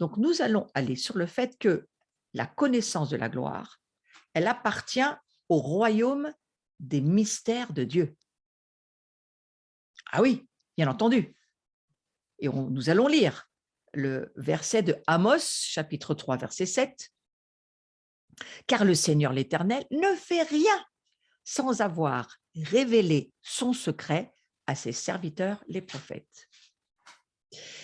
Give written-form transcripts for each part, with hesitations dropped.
Donc, nous allons aller sur le fait que la connaissance de la gloire, elle appartient au royaume des mystères de Dieu. Ah oui, bien entendu. Et nous allons lire le verset de Amos, chapitre 3, verset 7. Car le Seigneur l'Éternel ne fait rien sans avoir révélé son secret à ses serviteurs, les prophètes.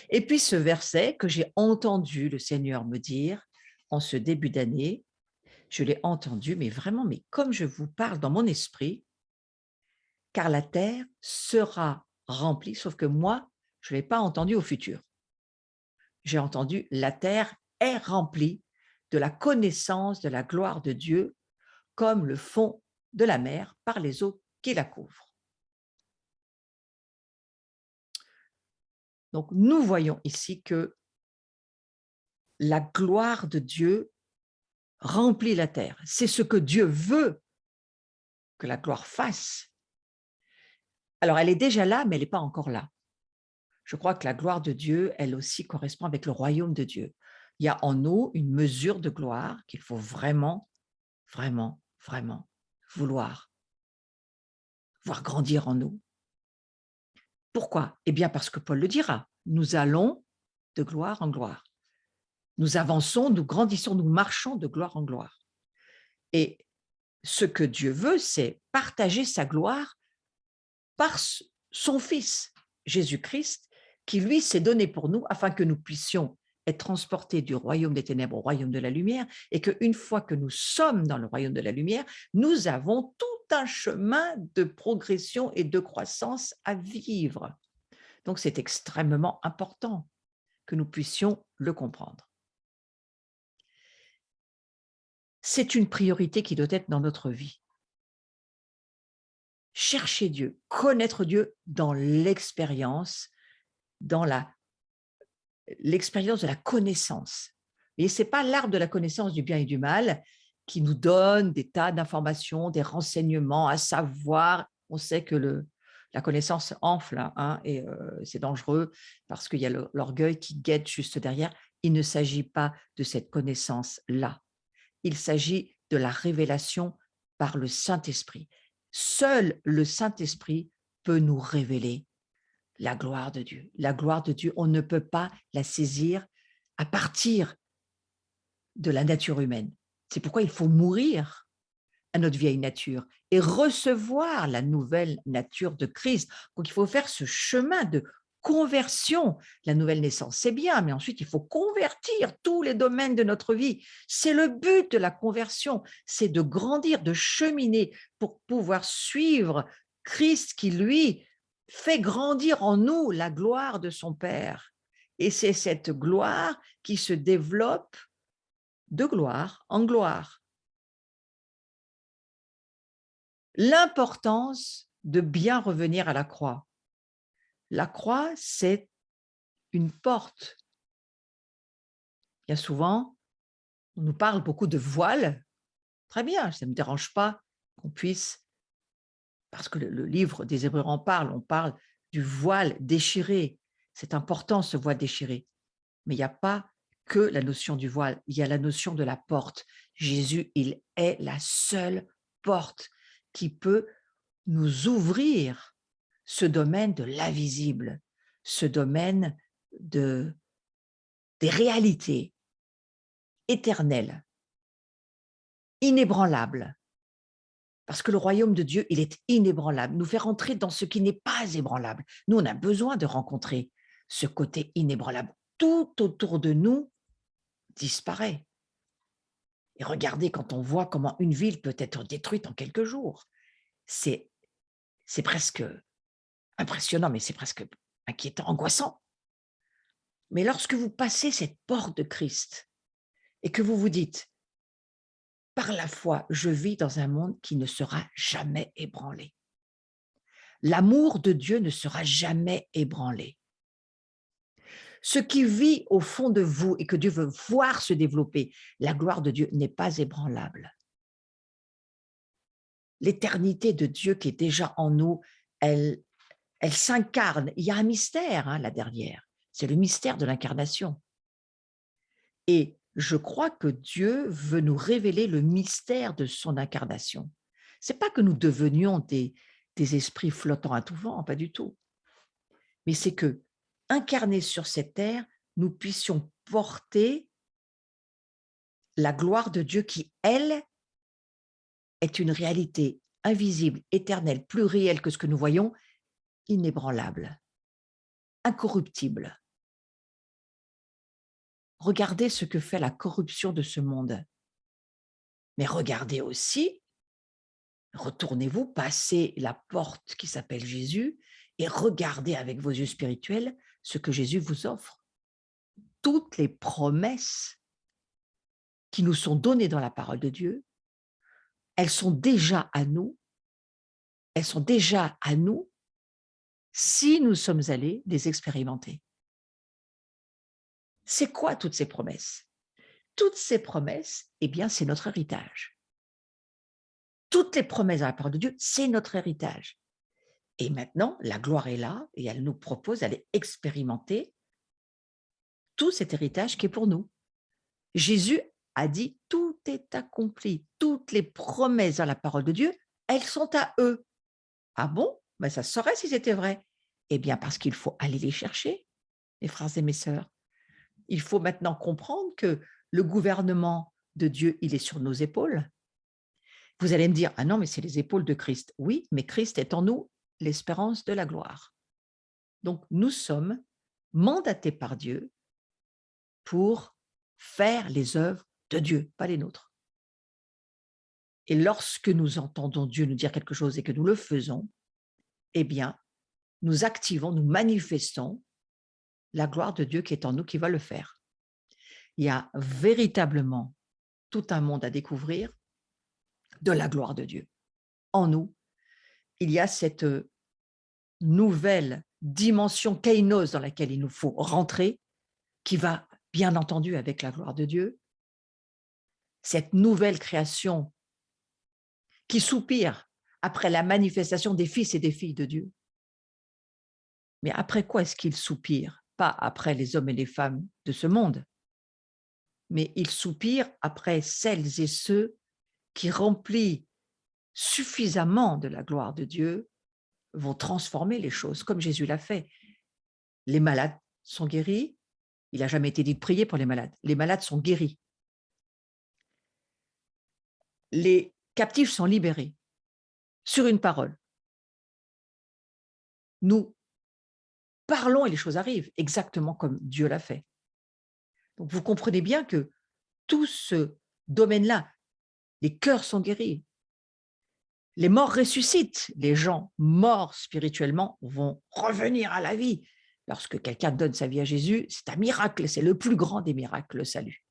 Et puis ce verset que j'ai entendu le Seigneur me dire en ce début d'année, je l'ai entendu, mais vraiment, mais comme je vous parle dans mon esprit, car la terre sera remplie, sauf que moi, je ne l'ai pas entendu au futur. J'ai entendu la terre est remplie de la connaissance de la gloire de Dieu, comme le fond de la mer par les eaux qui la couvrent. Donc, nous voyons ici que la gloire de Dieu remplit la terre. C'est ce que Dieu veut que la gloire fasse. Alors, elle est déjà là, mais elle n'est pas encore là. Je crois que la gloire de Dieu, elle aussi correspond avec le royaume de Dieu. Il y a en nous une mesure de gloire qu'il faut vraiment, vraiment, vraiment vouloir voir grandir en nous. Pourquoi? Eh bien, parce que Paul le dira, nous allons de gloire en gloire. Nous avançons, nous grandissons, nous marchons de gloire en gloire. Et ce que Dieu veut, c'est partager sa gloire par son Fils, Jésus-Christ, qui, lui, s'est donné pour nous afin que nous puissions être transportés du royaume des ténèbres au royaume de la lumière, et qu'une fois que nous sommes dans le royaume de la lumière, nous avons tout un chemin de progression et de croissance à vivre. Donc, c'est extrêmement important que nous puissions le comprendre. C'est une priorité qui doit être dans notre vie. Chercher Dieu, connaître Dieu dans l'expérience, dans l'expérience de la connaissance. Et ce n'est pas l'arbre de la connaissance du bien et du mal qui nous donne des tas d'informations, des renseignements à savoir. On sait que la connaissance enfle, hein, et c'est dangereux parce qu'il y a l'orgueil qui guette juste derrière. Il ne s'agit pas de cette connaissance-là. Il s'agit de la révélation par le Saint-Esprit. Seul le Saint-Esprit peut nous révéler la gloire de Dieu. La gloire de Dieu, on ne peut pas la saisir à partir de la nature humaine. C'est pourquoi il faut mourir à notre vieille nature et recevoir la nouvelle nature de Christ. Donc, il faut faire ce chemin de conversion. La nouvelle naissance, c'est bien, mais ensuite, il faut convertir tous les domaines de notre vie. C'est le but de la conversion, c'est de grandir, de cheminer pour pouvoir suivre Christ qui, lui, fait grandir en nous la gloire de son Père. Et c'est cette gloire qui se développe de gloire en gloire. L'importance de bien revenir à la croix. La croix, c'est une porte. Bien souvent, on nous parle beaucoup de voile. Très bien, ça ne me dérange pas qu'on puisse, parce que le livre des Hébreux en parle, on parle du voile déchiré. C'est important, ce voile déchiré. Mais il n'y a pas que la notion du voile, il y a la notion de la porte. Jésus, il est la seule porte qui peut nous ouvrir ce domaine de l'invisible, ce domaine des réalités éternelles, inébranlables. Parce que le royaume de Dieu, il est inébranlable. Nous faire entrer dans ce qui n'est pas ébranlable. Nous, on a besoin de rencontrer ce côté inébranlable. Tout autour de nous disparaît. Et regardez, quand on voit comment une ville peut être détruite en quelques jours, c'est presque impressionnant, mais c'est presque inquiétant, angoissant. Mais lorsque vous passez cette porte de Christ et que vous vous dites, par la foi, je vis dans un monde qui ne sera jamais ébranlé. L'amour de Dieu ne sera jamais ébranlé. Ce qui vit au fond de vous et que Dieu veut voir se développer, la gloire de Dieu n'est pas ébranlable. L'éternité de Dieu qui est déjà en nous, elle s'incarne. Il y a un mystère, là derrière. C'est le mystère de l'incarnation. Et je crois que Dieu veut nous révéler le mystère de son incarnation. C'est pas que nous devenions des esprits flottants à tout vent, pas du tout. Mais c'est que, incarnés sur cette terre, nous puissions porter la gloire de Dieu qui, elle, est une réalité invisible, éternelle, plus réelle que ce que nous voyons, inébranlable, incorruptible. Regardez ce que fait la corruption de ce monde. Mais regardez aussi, retournez-vous, passez la porte qui s'appelle Jésus et regardez avec vos yeux spirituels ce que Jésus vous offre. Toutes les promesses qui nous sont données dans la parole de Dieu, elles sont déjà à nous. Elles sont déjà à nous si nous sommes allés les expérimenter. C'est quoi toutes ces promesses? Toutes ces promesses, eh bien, c'est notre héritage. Toutes les promesses dans la parole de Dieu, c'est notre héritage. Et maintenant, la gloire est là et elle nous propose d'aller expérimenter tout cet héritage qui est pour nous. Jésus a dit, tout est accompli. Toutes les promesses dans la parole de Dieu, elles sont à eux. Ah bon? Ben, ça saurait si c'était vrai. Eh bien, parce qu'il faut aller les chercher, mes frères et mes sœurs. Il faut maintenant comprendre que le gouvernement de Dieu, il est sur nos épaules. Vous allez me dire, ah non, mais c'est les épaules de Christ. Oui, mais Christ est en nous l'espérance de la gloire. Donc, nous sommes mandatés par Dieu pour faire les œuvres de Dieu, pas les nôtres. Et lorsque nous entendons Dieu nous dire quelque chose et que nous le faisons, eh bien, nous activons, nous manifestons la gloire de Dieu qui est en nous, qui va le faire. Il y a véritablement tout un monde à découvrir de la gloire de Dieu. En nous, il y a cette nouvelle dimension kainos dans laquelle il nous faut rentrer, qui va bien entendu avec la gloire de Dieu. Cette nouvelle création qui soupire après la manifestation des fils et des filles de Dieu. Mais après quoi est-ce qu'il soupire? Pas après les hommes et les femmes de ce monde, mais il soupire après celles et ceux qui, remplis suffisamment de la gloire de Dieu, vont transformer les choses, comme Jésus l'a fait. Les malades sont guéris. Il n'a jamais été dit de prier pour les malades. Les malades sont guéris. Les captifs sont libérés sur une parole. Nous parlons et les choses arrivent, exactement comme Dieu l'a fait. Donc, vous comprenez bien que tout ce domaine-là, les cœurs sont guéris, les morts ressuscitent, les gens morts spirituellement vont revenir à la vie. Lorsque quelqu'un donne sa vie à Jésus, c'est un miracle, c'est le plus grand des miracles, le salut.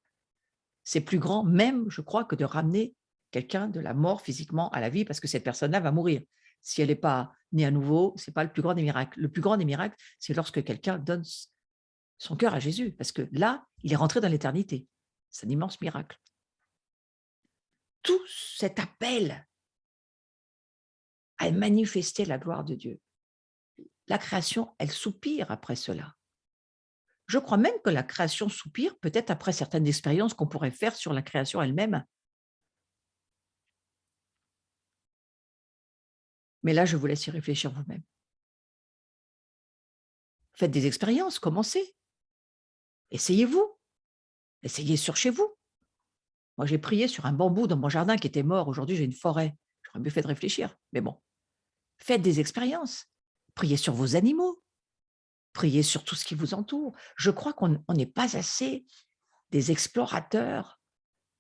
C'est plus grand même, je crois, que de ramener quelqu'un de la mort physiquement à la vie, parce que cette personne-là va mourir. Si elle n'est pas née à nouveau, ce n'est pas le plus grand des miracles. Le plus grand des miracles, c'est lorsque quelqu'un donne son cœur à Jésus, parce que là, il est rentré dans l'éternité. C'est un immense miracle. Tout cet appel à manifester la gloire de Dieu, la création, elle soupire après cela. Je crois même que la création soupire, peut-être après certaines expériences qu'on pourrait faire sur la création elle-même. Mais là, je vous laisse y réfléchir vous-même. Faites des expériences, commencez. Essayez-vous. Essayez sur chez vous. Moi, j'ai prié sur un bambou dans mon jardin qui était mort. Aujourd'hui, j'ai une forêt. J'aurais mieux fait de réfléchir. Mais bon, faites des expériences. Priez sur vos animaux. Priez sur tout ce qui vous entoure. Je crois qu'on n'est pas assez des explorateurs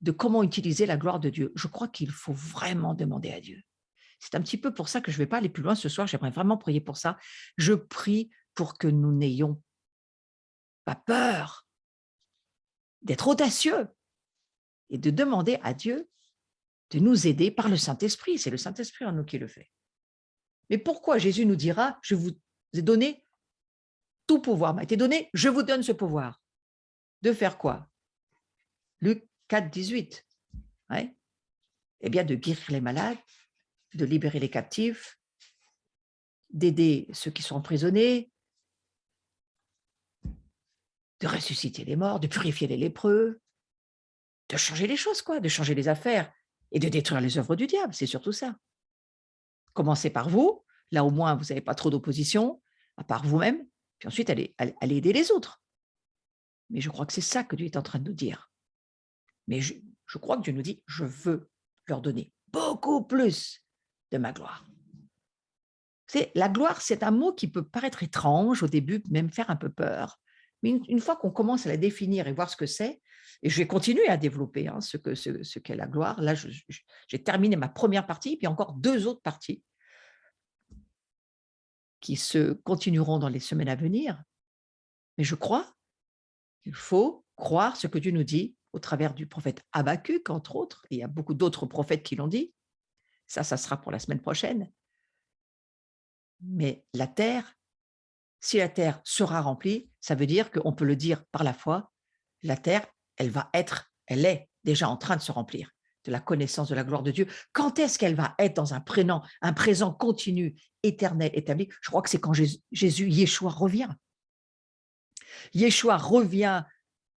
de comment utiliser la gloire de Dieu. Je crois qu'il faut vraiment demander à Dieu. C'est un petit peu pour ça que je ne vais pas aller plus loin ce soir. J'aimerais vraiment prier pour ça. Je prie pour que nous n'ayons pas peur d'être audacieux et de demander à Dieu de nous aider par le Saint-Esprit. C'est le Saint-Esprit en nous qui le fait. Mais pourquoi Jésus nous dira, je vous ai donné tout pouvoir, m'a été donné, je vous donne ce pouvoir. De faire quoi? Luc 4, 18. Ouais. Eh bien, de guérir les malades, de libérer les captifs, d'aider ceux qui sont emprisonnés, de ressusciter les morts, de purifier les lépreux, de changer les choses, quoi, de changer les affaires et de détruire les œuvres du diable, c'est surtout ça. Commencez par vous, là au moins vous n'avez pas trop d'opposition, à part vous-même, puis ensuite allez aider les autres. Mais je crois que c'est ça que Dieu est en train de nous dire. Mais je crois que Dieu nous dit, je veux leur donner beaucoup plus de ma gloire. La gloire, c'est un mot qui peut paraître étrange au début, même faire un peu peur. Mais une fois qu'on commence à la définir et voir ce que c'est, et je vais continuer à développer ce qu'est la gloire, là, j'ai terminé ma première partie, puis encore 2 autres parties qui se continueront dans les semaines à venir. Mais je crois qu'il faut croire ce que Dieu nous dit au travers du prophète Habacuc, entre autres, et il y a beaucoup d'autres prophètes qui l'ont dit. Ça sera pour la semaine prochaine. Mais la terre, si la terre sera remplie, ça veut dire qu'on peut le dire par la foi, la terre, elle est déjà en train de se remplir de la connaissance de la gloire de Dieu. Quand est-ce qu'elle va être dans un présent continu, éternel, établi? Je crois que c'est quand Jésus, Yeshua, revient. Yeshua revient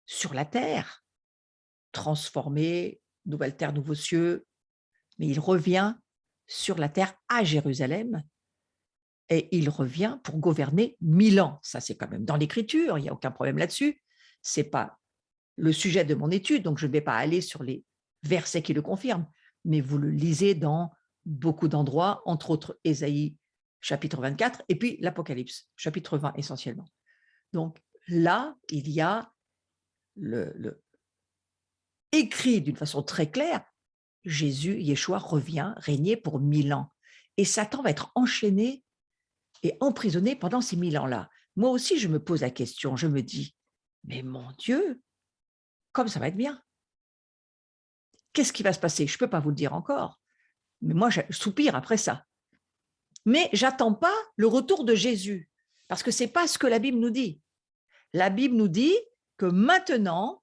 sur la terre, transformé, nouvelle terre, nouveaux cieux, mais il revient sur la terre à Jérusalem et il revient pour gouverner 1000 ans. Ça, c'est quand même dans l'Écriture, il n'y a aucun problème là-dessus. Ce n'est pas le sujet de mon étude, donc je ne vais pas aller sur les versets qui le confirment, mais vous le lisez dans beaucoup d'endroits, entre autres Ésaïe chapitre 24 et puis l'Apocalypse, chapitre 20 essentiellement. Donc là, il y a écrit d'une façon très claire, Jésus, Yeshua, revient régner pour 1000 ans. Et Satan va être enchaîné et emprisonné pendant ces 1000 ans-là. Moi aussi, je me pose la question, je me dis, mais mon Dieu, comme ça va être bien. Qu'est-ce qui va se passer? Je ne peux pas vous le dire encore, mais moi, je soupire après ça. Mais j'attends pas le retour de Jésus, parce que ce n'est pas ce que la Bible nous dit. La Bible nous dit que maintenant,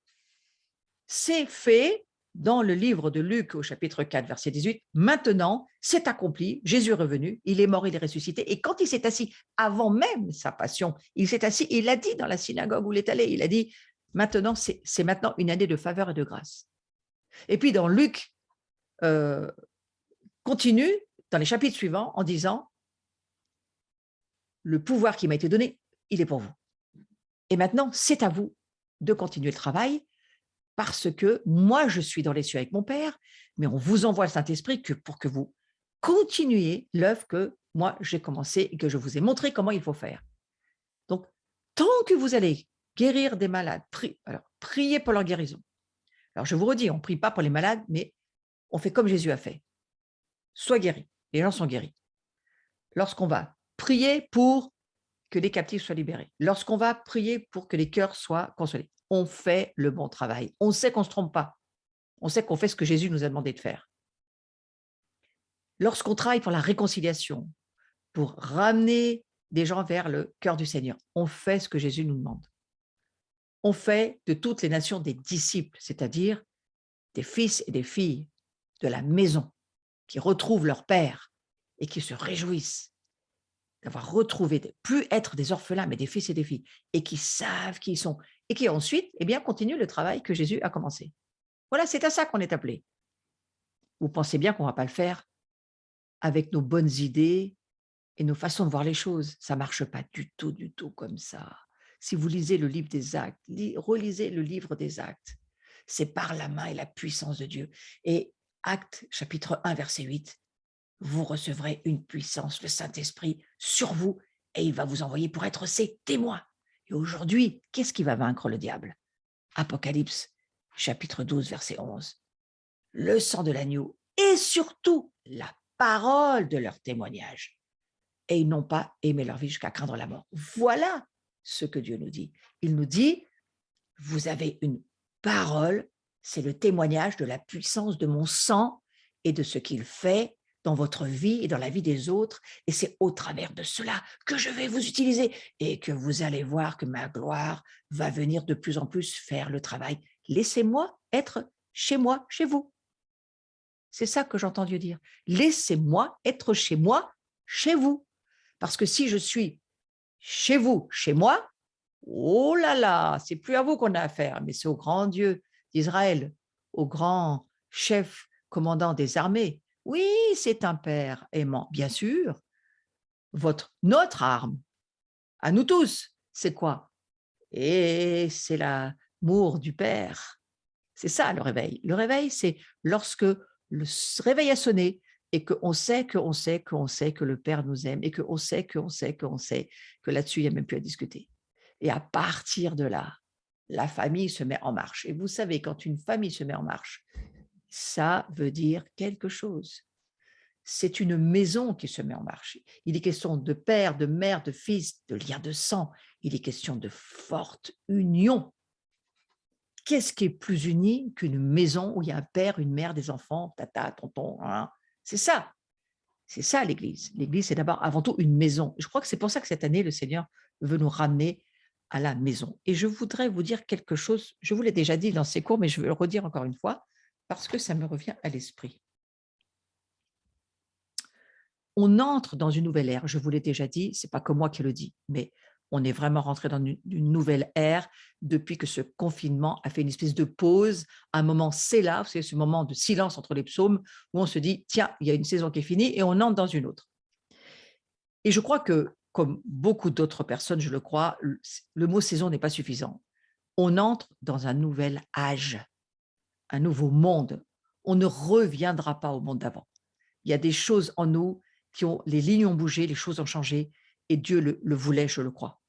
c'est fait dans le livre de Luc au chapitre 4, verset 18. Maintenant, c'est accompli, Jésus est revenu, il est mort, il est ressuscité. Et quand il s'est assis, avant même sa passion, il s'est assis, il a dit dans la synagogue où il est allé, il a dit, maintenant, c'est maintenant une année de faveur et de grâce. Et puis dans Luc, continue dans les chapitres suivants en disant, le pouvoir qui m'a été donné, il est pour vous. Et maintenant, c'est à vous de continuer le travail, parce que moi, je suis dans les cieux avec mon Père, mais on vous envoie le Saint-Esprit pour que vous continuiez l'œuvre que moi, j'ai commencé et que je vous ai montré comment il faut faire. Donc, tant que vous allez guérir des malades, priez pour leur guérison. Alors, je vous redis, on ne prie pas pour les malades, mais on fait comme Jésus a fait. Sois guéri. Les gens sont guéris. Lorsqu'on va prier pour que les captifs soient libérés, lorsqu'on va prier pour que les cœurs soient consolés, on fait le bon travail. On sait qu'on ne se trompe pas. On sait qu'on fait ce que Jésus nous a demandé de faire. Lorsqu'on travaille pour la réconciliation, pour ramener des gens vers le cœur du Seigneur, on fait ce que Jésus nous demande. On fait de toutes les nations des disciples, c'est-à-dire des fils et des filles de la maison qui retrouvent leur Père et qui se réjouissent d'avoir retrouvé, plus être des orphelins, mais des fils et des filles, et qui savent qui ils sont, et qui ensuite continuent le travail que Jésus a commencé. Voilà, c'est à ça qu'on est appelé. Vous pensez bien qu'on ne va pas le faire avec nos bonnes idées et nos façons de voir les choses. Ça ne marche pas du tout comme ça. Si vous lisez le livre des Actes, relisez le livre des Actes, c'est par la main et la puissance de Dieu. Et Actes, chapitre 1, verset 8, vous recevrez une puissance, le Saint-Esprit, sur vous, et il va vous envoyer pour être ses témoins. Et aujourd'hui, qu'est-ce qui va vaincre le diable? Apocalypse, chapitre 12, verset 11. Le sang de l'agneau et surtout la parole de leur témoignage. Et ils n'ont pas aimé leur vie jusqu'à craindre la mort. Voilà ce que Dieu nous dit. Il nous dit, vous avez une parole, c'est le témoignage de la puissance de mon sang et de ce qu'il fait dans votre vie et dans la vie des autres. Et c'est au travers de cela que je vais vous utiliser et que vous allez voir que ma gloire va venir de plus en plus faire le travail. Laissez-moi être chez moi, chez vous. C'est ça que j'entends Dieu dire. Laissez-moi être chez moi, chez vous. Parce que si je suis chez vous, chez moi, oh là là, c'est plus à vous qu'on a affaire, mais c'est au grand Dieu d'Israël. au grand chef commandant des armées. Oui, c'est un père aimant, bien sûr. Notre arme, à nous tous, c'est quoi? Et c'est l'amour du Père. C'est ça le réveil. Le réveil, c'est lorsque le réveil a sonné et qu'on sait, qu'on sait, qu'on sait que le Père nous aime et qu'on sait, qu'on sait, qu'on sait que là-dessus, il n'y a même plus à discuter. Et à partir de là, la famille se met en marche. Et vous savez, quand une famille se met en marche, ça veut dire quelque chose. C'est une maison qui se met en marche. Il est question de père, de mère, de fils, de lien de sang. Il est question de forte union. Qu'est-ce qui est plus uni qu'une maison où il y a un père, une mère, des enfants, tata, tonton, hein? C'est ça. C'est ça l'Église. L'Église, c'est d'abord avant tout une maison. Je crois que c'est pour ça que cette année, le Seigneur veut nous ramener à la maison. Et je voudrais vous dire quelque chose, je vous l'ai déjà dit dans ces cours, mais je veux le redire encore une fois, parce que ça me revient à l'esprit. On entre dans une nouvelle ère. Je vous l'ai déjà dit, c'est pas que moi qui le dis, mais on est vraiment rentré dans une nouvelle ère depuis que ce confinement a fait une espèce de pause, un moment c'est là, c'est ce moment de silence entre les psaumes où on se dit tiens, il y a une saison qui est finie et on entre dans une autre. Et je crois que, comme beaucoup d'autres personnes, je le crois, le mot saison n'est pas suffisant. On entre dans un nouvel âge, un nouveau monde. On ne reviendra pas au monde d'avant. Il y a des choses en nous les lignes ont bougé, les choses ont changé, et Dieu le voulait, je le crois.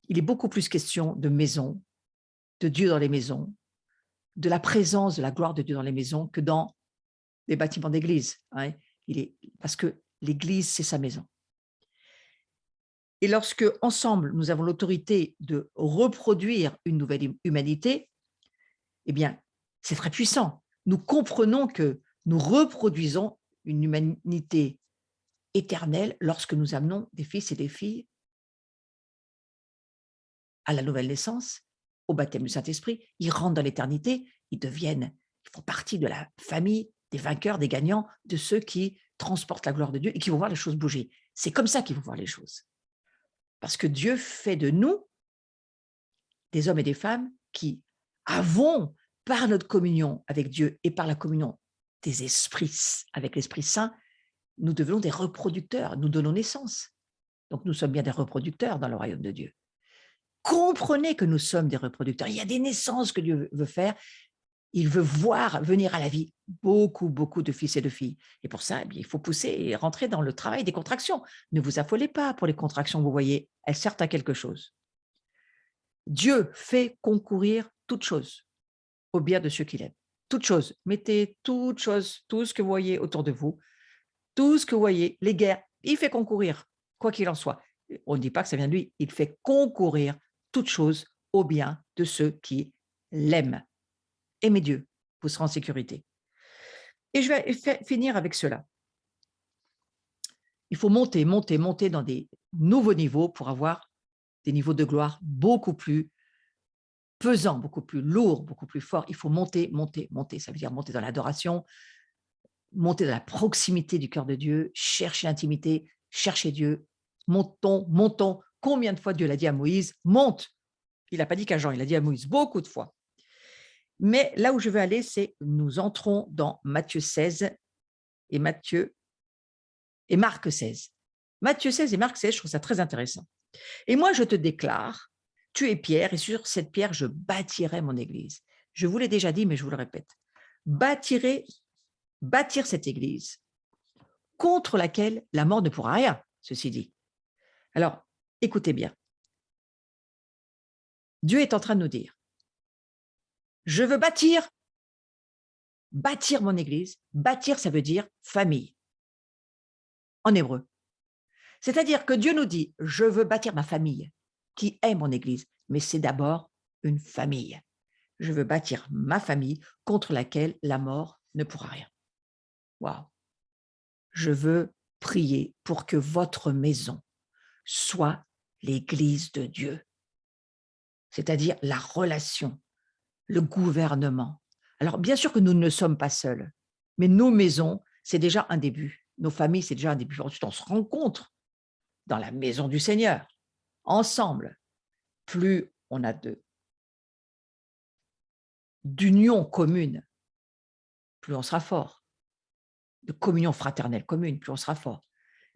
Il est beaucoup plus question de maison, de Dieu dans les maisons, de la présence de la gloire de Dieu dans les maisons que dans les bâtiments d'église, hein. Parce que l'église, c'est sa maison. Et lorsque, ensemble, nous avons l'autorité de reproduire une nouvelle humanité, eh bien, c'est très puissant. Nous comprenons que nous reproduisons une humanité éternelle lorsque nous amenons des fils et des filles à la nouvelle naissance, au baptême du Saint-Esprit. Ils rentrent dans l'éternité, ils font partie de la famille des vainqueurs, des gagnants, de ceux qui transportent la gloire de Dieu et qui vont voir les choses bouger. C'est comme ça qu'ils vont voir les choses. Parce que Dieu fait de nous des hommes et des femmes qui avons, par notre communion avec Dieu et par la communion des esprits avec l'Esprit Saint, nous devenons des reproducteurs, nous donnons naissance. Donc nous sommes bien des reproducteurs dans le royaume de Dieu. Comprenez que nous sommes des reproducteurs. Il y a des naissances que Dieu veut faire. Il veut voir venir à la vie beaucoup, beaucoup de fils et de filles. Et pour ça, eh bien, il faut pousser et rentrer dans le travail des contractions. Ne vous affolez pas pour les contractions, vous voyez, elles servent à quelque chose. Dieu fait concourir toute chose au bien de ceux qu'il aime. Toute chose. Mettez toute chose, tout ce que vous voyez autour de vous, tout ce que vous voyez, les guerres, il fait concourir, quoi qu'il en soit. On ne dit pas que ça vient de lui, il fait concourir toute chose au bien de ceux qui l'aiment. Aimez Dieu, vous serez en sécurité. Et je vais finir avec cela. Il faut monter, monter, monter dans des nouveaux niveaux pour avoir des niveaux de gloire beaucoup plus pesants, beaucoup plus lourds, beaucoup plus forts. Il faut monter, monter, monter. Ça veut dire monter dans l'adoration, monter dans la proximité du cœur de Dieu, chercher l'intimité, chercher Dieu. Montons, montons. Combien de fois Dieu l'a dit à Moïse? Monte. Il n'a pas dit qu'à Jean, il a dit à Moïse beaucoup de fois. Mais là où je veux aller, c'est nous entrons dans Matthieu 16 et Marc 16. Matthieu 16 et Marc 16, je trouve ça très intéressant. Et moi, je te déclare, tu es Pierre, et sur cette pierre, je bâtirai mon église. Je vous l'ai déjà dit, mais je vous le répète. Bâtir cette église contre laquelle la mort ne pourra rien, ceci dit. Alors, écoutez bien. Dieu est en train de nous dire, je veux bâtir mon église. Bâtir, ça veut dire famille, en hébreu. C'est-à-dire que Dieu nous dit, je veux bâtir ma famille, qui est mon église, mais c'est d'abord une famille. Je veux bâtir ma famille contre laquelle la mort ne pourra rien. Waouh! Je veux prier pour que votre maison soit l'église de Dieu, c'est-à-dire la relation, le gouvernement. Alors, bien sûr que nous ne sommes pas seuls, mais nos maisons, c'est déjà un début. Nos familles, c'est déjà un début. Ensuite, on se rencontre dans la maison du Seigneur, ensemble. Plus on a d'union commune plus on sera fort. De communion fraternelle commune, plus on sera fort.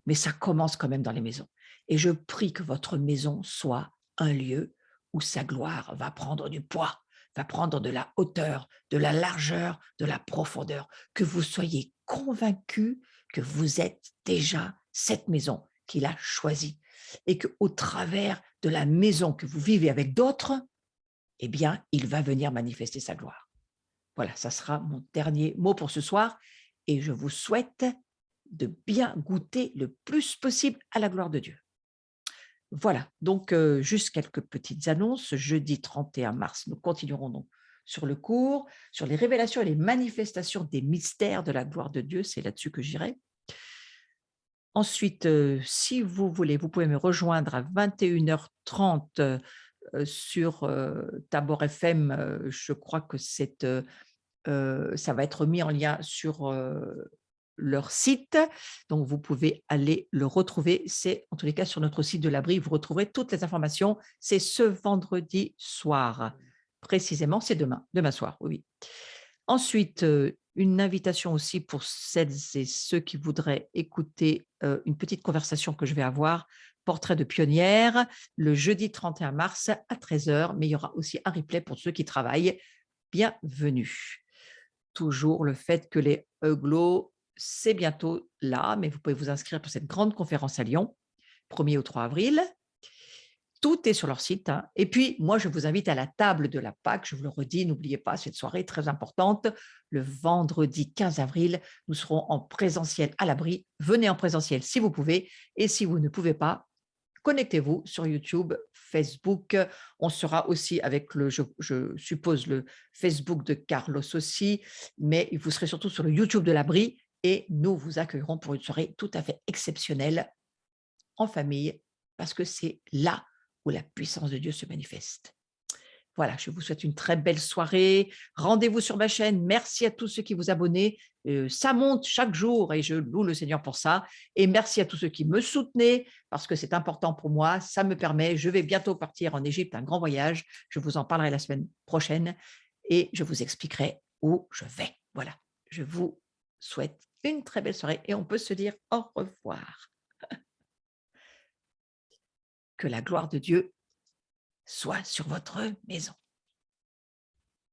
Mais ça commence quand même dans les maisons. Et je prie que votre maison soit un lieu où sa gloire va prendre du poids, va prendre de la hauteur, de la largeur, de la profondeur, que vous soyez convaincus que vous êtes déjà cette maison qu'il a choisie et qu'au travers de la maison que vous vivez avec d'autres, eh bien, il va venir manifester sa gloire. Voilà, ça sera mon dernier mot pour ce soir et je vous souhaite de bien goûter le plus possible à la gloire de Dieu. Voilà, donc juste quelques petites annonces. Jeudi 31 mars, nous continuerons donc sur le cours, sur les révélations et les manifestations des mystères de la gloire de Dieu. C'est là-dessus que j'irai. Ensuite, si vous voulez, vous pouvez me rejoindre à 21h30 sur Tabor FM. Je crois que ça va être mis en lien sur leur site, donc vous pouvez aller le retrouver. C'est en tous les cas sur notre site de l'Abri, vous retrouverez toutes les informations. C'est ce vendredi soir, précisément, c'est demain soir, oui. Ensuite, une invitation aussi pour celles et ceux qui voudraient écouter une petite conversation que je vais avoir, portrait de pionnière, le jeudi 31 mars à 13h, mais il y aura aussi un replay pour ceux qui travaillent. Bienvenue. Toujours le fait que les Euglos, c'est bientôt là, mais vous pouvez vous inscrire pour cette grande conférence à Lyon, 1er au 3 avril. Tout est sur leur site. Hein. Et puis, moi, je vous invite à la table de la Pâque. Je vous le redis, n'oubliez pas, cette soirée très importante. Le vendredi 15 avril, nous serons en présentiel à l'Abri. Venez en présentiel si vous pouvez. Et si vous ne pouvez pas, connectez-vous sur YouTube, Facebook. On sera aussi avec je suppose, le Facebook de Carlos aussi, mais vous serez surtout sur le YouTube de l'Abri et nous vous accueillerons pour une soirée tout à fait exceptionnelle en famille parce que c'est là où la puissance de Dieu se manifeste. Voilà, je vous souhaite une très belle soirée. Rendez-vous sur ma chaîne. Merci à tous ceux qui vous abonnez. Ça monte chaque jour et je loue le Seigneur pour ça. Et merci à tous ceux qui me soutenaient parce que c'est important pour moi. Ça me permet, je vais bientôt partir en Égypte, un grand voyage. Je vous en parlerai la semaine prochaine et je vous expliquerai où je vais. Voilà, je vous souhaite une très belle soirée et on peut se dire au revoir. Que la gloire de Dieu soit sur votre maison.